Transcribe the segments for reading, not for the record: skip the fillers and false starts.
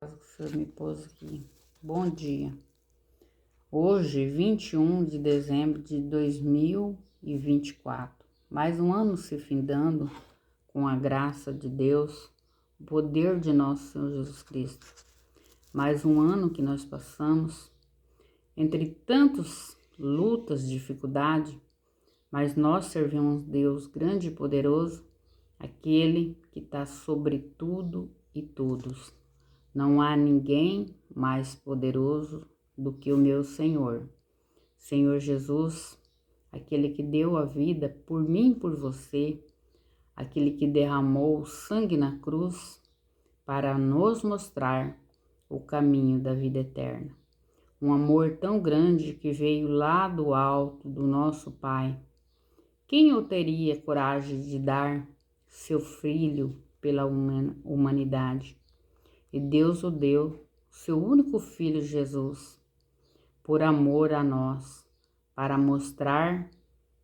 O senhor me pôs aqui. Bom dia. Hoje, 21 de dezembro de 2024. Mais um ano se findando com a graça de Deus, o poder de nosso Senhor Jesus Cristo. Mais um ano que nós passamos entre tantas lutas, dificuldades, mas nós servimos Deus grande e poderoso, aquele que está sobre tudo e todos. Não há ninguém mais poderoso do que o meu Senhor. Senhor Jesus, aquele que deu a vida por mim e por você, aquele que derramou o sangue na cruz para nos mostrar o caminho da vida eterna. Um amor tão grande que veio lá do alto do nosso Pai. Quem eu teria coragem de dar seu filho pela humanidade? E Deus o deu, seu único filho Jesus, por amor a nós, para mostrar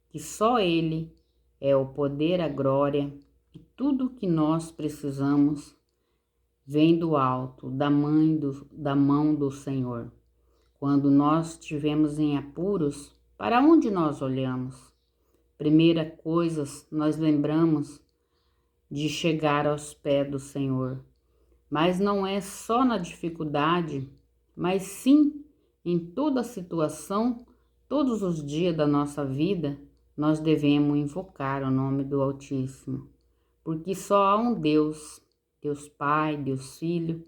que só Ele é o poder, a glória e tudo que nós precisamos vem do alto, da mão do Senhor. Quando nós estivermos em apuros, para onde nós olhamos? Primeira coisa, nós lembramos de chegar aos pés do Senhor. Mas não é só na dificuldade, mas sim em toda situação, todos os dias da nossa vida, nós devemos invocar o nome do Altíssimo. Porque só há um Deus, Deus Pai, Deus Filho,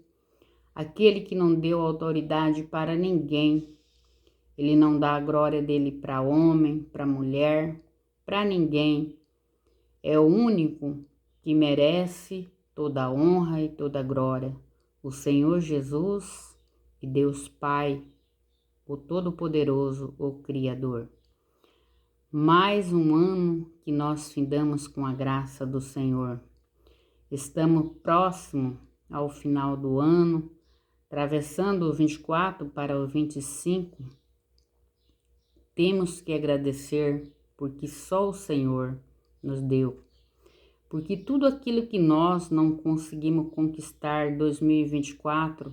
aquele que não deu autoridade para ninguém. Ele não dá a glória dele para homem, para mulher, para ninguém. É o único que merece toda a honra e toda a glória, o Senhor Jesus e Deus Pai, o Todo-Poderoso, o Criador. Mais um ano que nós findamos com a graça do Senhor. Estamos próximo ao final do ano, atravessando o 24 para o 25. Temos que agradecer porque só o Senhor nos deu. Porque tudo aquilo que nós não conseguimos conquistar em 2024,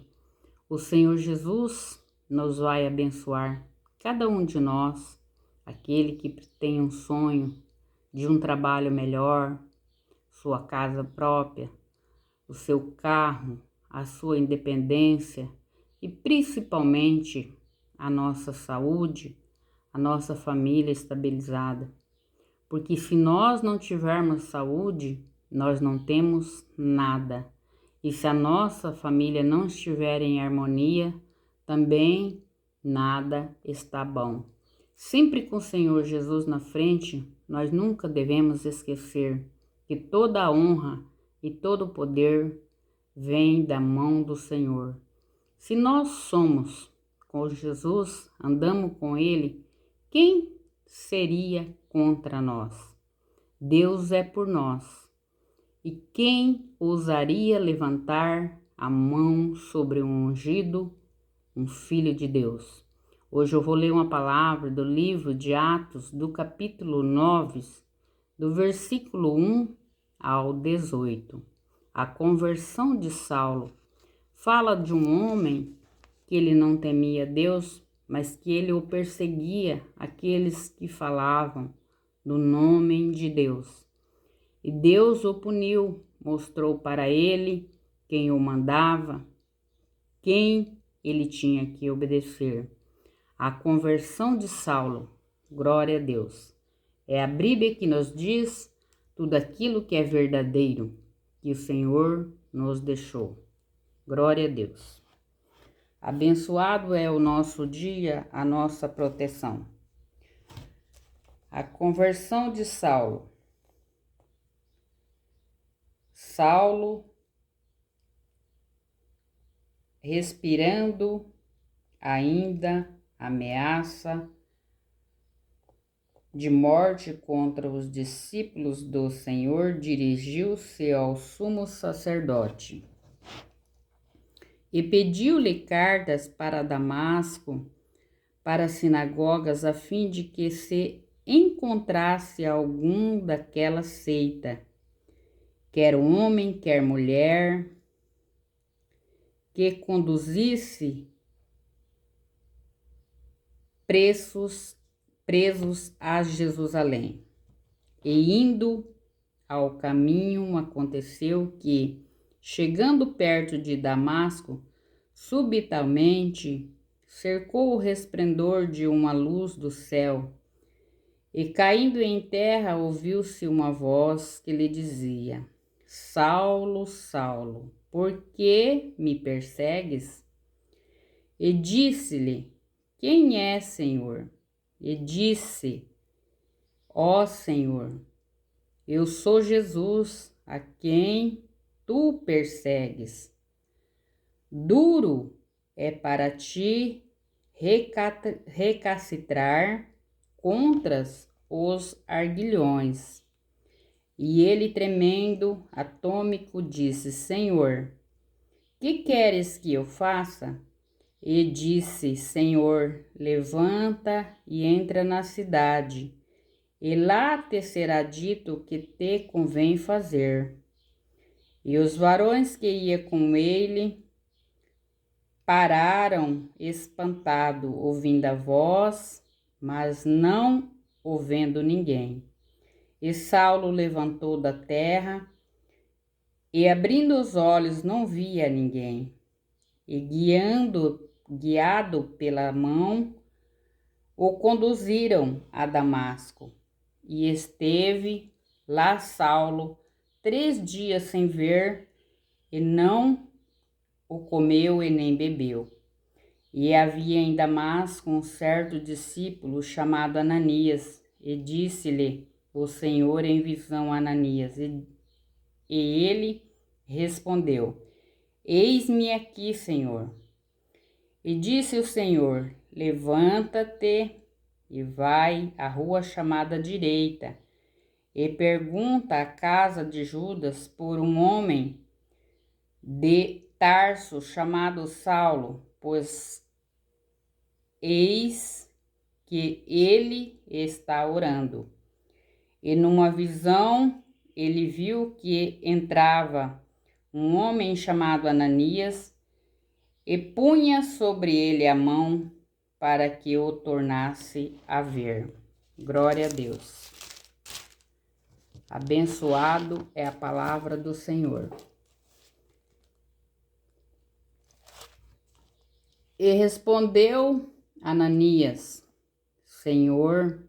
o Senhor Jesus nos vai abençoar. Cada um de nós, aquele que tem um sonho de um trabalho melhor, sua casa própria, o seu carro, a sua independência e principalmente a nossa saúde, a nossa família estabilizada. Porque se nós não tivermos saúde, nós não temos nada. E se a nossa família não estiver em harmonia, também nada está bom. Sempre com o Senhor Jesus na frente, nós nunca devemos esquecer que toda a honra e todo o poder vem da mão do Senhor. Se nós somos com Jesus, andamos com Ele, quem seria contra nós? Deus é por nós. E quem ousaria levantar a mão sobre um ungido, um filho de Deus? Hoje eu vou ler uma palavra do livro de Atos, do capítulo 9, do versículo 1 ao 18. A conversão de Saulo fala de um homem que ele não temia Deus, mas que ele o perseguia, aqueles que falavam do nome de Deus. E Deus o puniu, mostrou para ele quem o mandava, quem ele tinha que obedecer. A conversão de Saulo, glória a Deus. É a Bíblia que nos diz tudo aquilo que é verdadeiro, que o Senhor nos deixou. Glória a Deus. Abençoado é o nosso dia, a nossa proteção. A conversão de Saulo. Saulo, respirando ainda ameaça de morte contra os discípulos do Senhor, dirigiu-se ao sumo sacerdote e pediu-lhe cartas para Damasco, para as sinagogas, a fim de que se encontrasse algum daquela seita, quer homem, quer mulher, que conduzisse presos a Jerusalém. E indo ao caminho, aconteceu que, chegando perto de Damasco, subitamente cercou o resplendor de uma luz do céu, e caindo em terra ouviu-se uma voz que lhe dizia: Saulo, Saulo, por que me persegues? E disse-lhe: Quem é, Senhor? E disse: Ó Senhor, eu sou Jesus, a quem tu persegues. Duro é para ti recalcitrar contra os arguilhões. E ele, tremendo, atônito, disse: Senhor, que queres que eu faça? E disse: Senhor, levanta e entra na cidade, e lá te será dito o que te convém fazer. E os varões que iam com ele pararam espantados, ouvindo a voz, mas não ouvindo ninguém. E Saulo levantou da terra, e abrindo os olhos não via ninguém. E guiado pela mão, o conduziram a Damasco. E esteve lá Saulo 3 dias sem ver, e não o comeu e nem bebeu. E havia em Damasco um certo discípulo chamado Ananias, e disse-lhe o Senhor em visão a Ananias, e ele respondeu: Eis-me aqui, Senhor. E disse o Senhor: Levanta-te e vai à rua chamada Direita, e pergunta à casa de Judas por um homem de Tarso chamado Saulo, pois eis que ele está orando. E numa visão ele viu que entrava um homem chamado Ananias e punha sobre ele a mão para que o tornasse a ver. Glória a Deus. Abençoado é a palavra do Senhor. E respondeu Ananias: Senhor,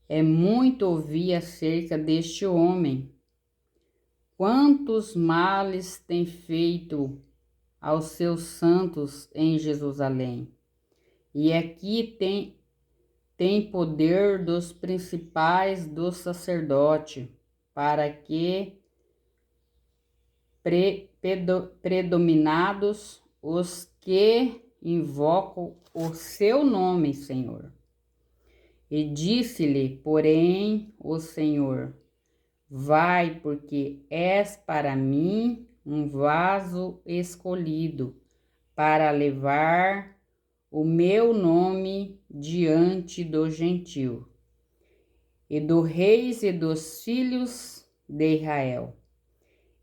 é muito ouvir acerca deste homem. Quantos males tem feito aos seus santos em Jerusalém. E aqui tem poder dos principais dos sacerdotes, para que predominados os que invocam o seu nome, Senhor. E disse-lhe, porém, o Senhor: Vai, porque és para mim um vaso escolhido, para levar o meu nome diante do gentil, e dos reis e dos filhos de Israel.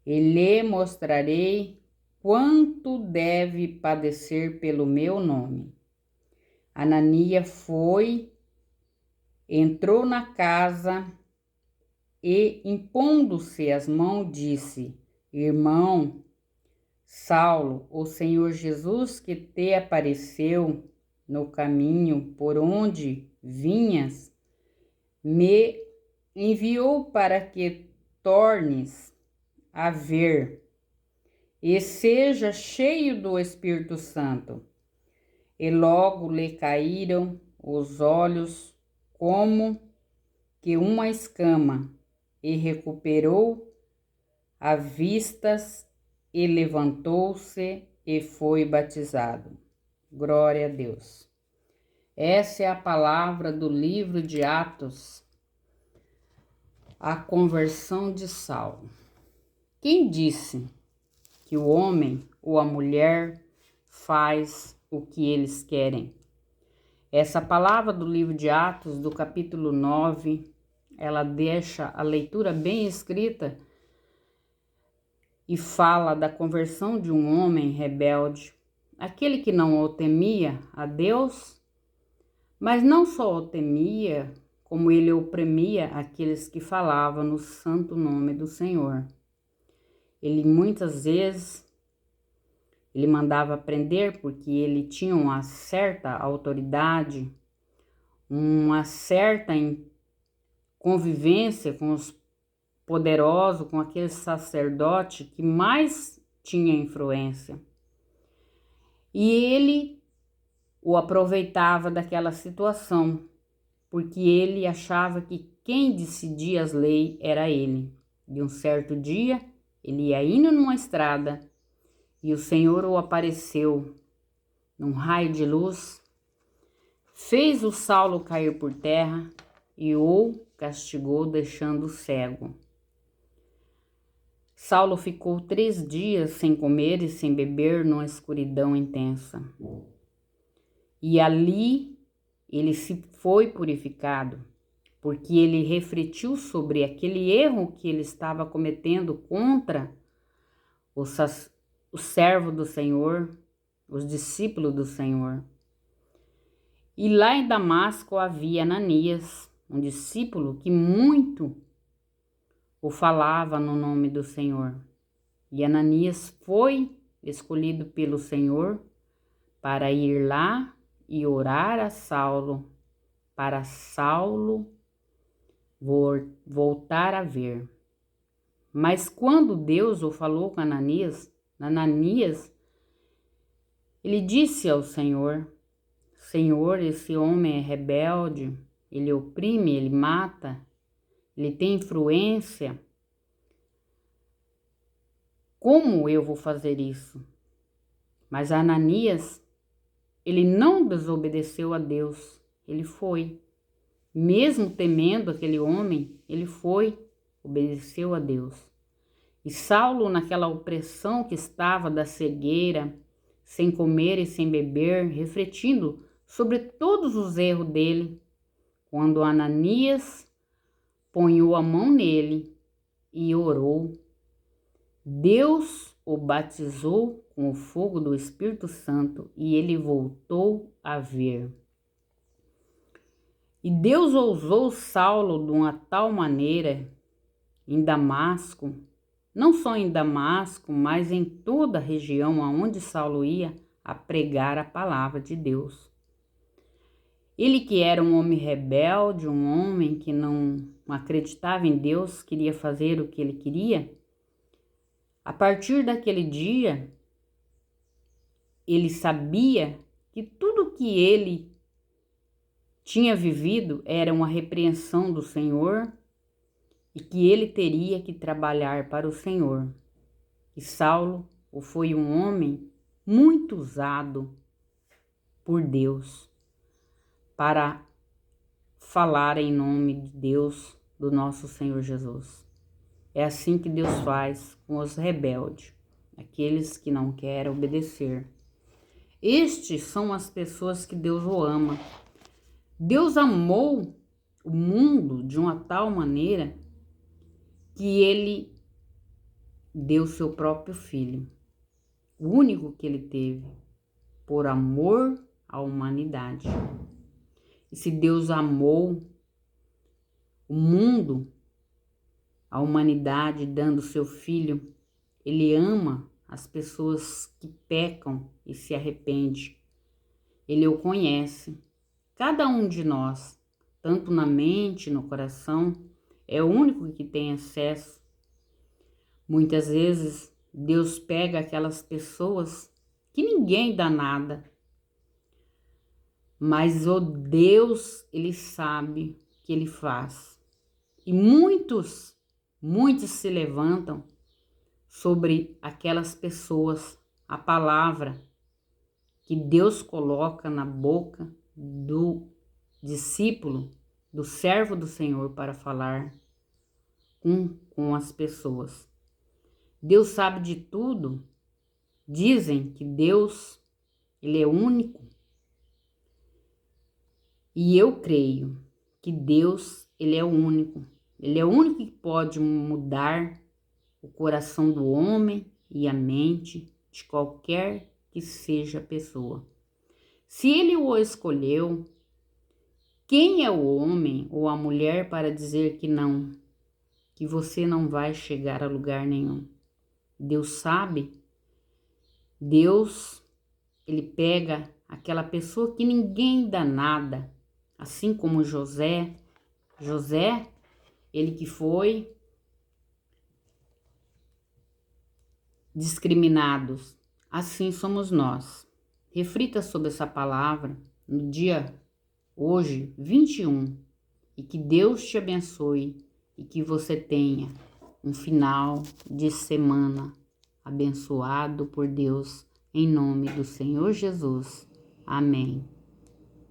E lhe mostrarei quanto deve padecer pelo meu nome. Ananias foi, entrou na casa e, impondo-se as mãos, disse: Irmão Saulo, o Senhor Jesus que te apareceu no caminho por onde vinhas, me enviou para que tornes a ver e seja cheio do Espírito Santo. E logo lhe caíram os olhos como que uma escama, e recuperou a vistas, e levantou-se e foi batizado. Glória a Deus. Essa é a palavra do livro de Atos, a conversão de Saulo. Quem disse que o homem ou a mulher faz o que eles querem? Essa palavra do livro de Atos, do capítulo 9, ela deixa a leitura bem escrita e fala da conversão de um homem rebelde, aquele que não o temia a Deus, mas não só o temia, como ele oprimia aqueles que falavam no santo nome do Senhor. Ele muitas vezes ele mandava prender porque ele tinha uma certa autoridade, uma certa convivência com os poderosos, com aquele sacerdote que mais tinha influência. E ele o aproveitava daquela situação, porque ele achava que quem decidia as leis era ele. De um certo dia, ele ia indo numa estrada e o Senhor o apareceu num raio de luz, fez o Saulo cair por terra e o castigou, deixando cego. Saulo ficou 3 dias sem comer e sem beber numa escuridão intensa. E ali ele se foi purificado, porque ele refletiu sobre aquele erro que ele estava cometendo contra o servo do Senhor, os discípulos do Senhor. E lá em Damasco havia Ananias, um discípulo que muito o falava no nome do Senhor. E Ananias foi escolhido pelo Senhor para ir lá e orar a Saulo, para Saulo voltar a ver. Mas quando Deus o falou com Ananias, ele disse ao Senhor: Senhor, esse homem é rebelde, ele oprime, ele mata, ele tem influência. Como eu vou fazer isso? Mas Ananias, ele não desobedeceu a Deus, ele foi. Mesmo temendo aquele homem, ele foi, obedeceu a Deus. E Saulo, naquela opressão que estava da cegueira, sem comer e sem beber, refletindo sobre todos os erros dele, quando Ananias ponhou a mão nele e orou, Deus o batizou com o fogo do Espírito Santo e ele voltou a ver. E Deus usou Saulo de uma tal maneira em Damasco, não só em Damasco, mas em toda a região aonde Saulo ia a pregar a palavra de Deus. Ele que era um homem rebelde, um homem que não acreditava em Deus, queria fazer o que ele queria, a partir daquele dia, ele sabia que tudo que ele tinha vivido era uma repreensão do Senhor e que ele teria que trabalhar para o Senhor. E Saulo foi um homem muito usado por Deus para falar em nome de Deus, do nosso Senhor Jesus. É assim que Deus faz com os rebeldes, aqueles que não querem obedecer. Estes são as pessoas que Deus o ama. Deus amou o mundo de uma tal maneira que ele deu seu próprio filho, o único que ele teve, por amor à humanidade. E se Deus amou o mundo, a humanidade, dando seu filho, ele ama as pessoas que pecam e se arrependem. Ele o conhece. Cada um de nós, tanto na mente, no coração, é o único que tem acesso. Muitas vezes, Deus pega aquelas pessoas que ninguém dá nada. Mas o Deus, ele sabe o que ele faz. E muitos se levantam sobre aquelas pessoas, a palavra que Deus coloca na boca do discípulo, do servo do Senhor para falar com as pessoas. Deus sabe de tudo. Dizem que Deus, ele é único. E eu creio que Deus, ele é o único. Ele é o único que pode mudar o coração do homem e a mente de qualquer que seja a pessoa. Se ele o escolheu, quem é o homem ou a mulher para dizer que não, que você não vai chegar a lugar nenhum? Deus sabe. Deus, ele pega aquela pessoa que ninguém dá nada, assim como José, ele que foi discriminado, assim somos nós. Reflita sobre essa palavra no dia hoje, 21, e que Deus te abençoe e que você tenha um final de semana abençoado por Deus, em nome do Senhor Jesus. Amém.